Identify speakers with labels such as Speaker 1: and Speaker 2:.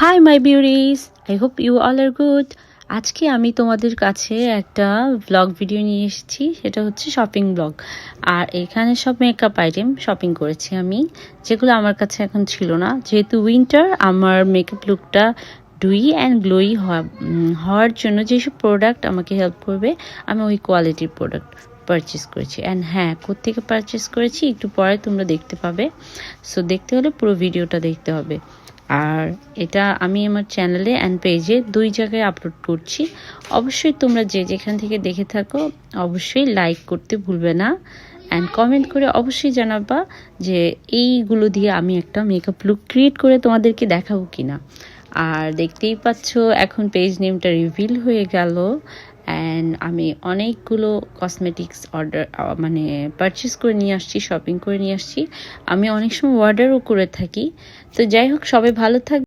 Speaker 1: High my beauties, I hope you all are good. আজকে আমি তোমাদের কাছে একটা ব্লগ ভিডিও নিয়ে এসেছি, সেটা হচ্ছে শপিং ব্লগ। আর এখানে সব মেকআপ আইটেম শপিং করেছি আমি, যেগুলো আমার কাছে এখন ছিল না। যেহেতু উইন্টার, আমার মেকআপ লুকটা ডুই অ্যান্ড গ্লোই হওয়ার জন্য যেসব প্রোডাক্ট আমাকে হেল্প করবে, আমি ওই কোয়ালিটির প্রোডাক্ট পারচেস করেছি। অ্যান্ড হ্যাঁ, কোত্থেকে পারচেস করেছি একটু পরে তোমরা দেখতে পাবে। সো দেখতে হলে পুরো ভিডিওটা দেখতে হবে। আর এটা আমি আমার চ্যানেলে অ্যান্ড পেজে দুই জায়গায় আপলোড করছি। অবশ্যই তোমরা যে যেখান থেকে দেখে থাকো অবশ্যই লাইক করতে ভুলবে না, অ্যান্ড কমেন্ট করে অবশ্যই জানাবা যে এইগুলো দিয়ে আমি একটা মেকআপ লুক ক্রিয়েট করে তোমাদেরকে দেখাবো কিনা। আর দেখতেই পাচ্ছ এখন পেজ নেমটা রিভিল হয়ে গেল, অ্যান্ড আমি অনেকগুলো কসমেটিক্স পারচেস করে নিয়ে আসছি, শপিং করে নিয়ে আসছি। আমি অনেক সময় অর্ডারও করে থাকি। তো যাই হোক, সবাই ভালো থাকবে।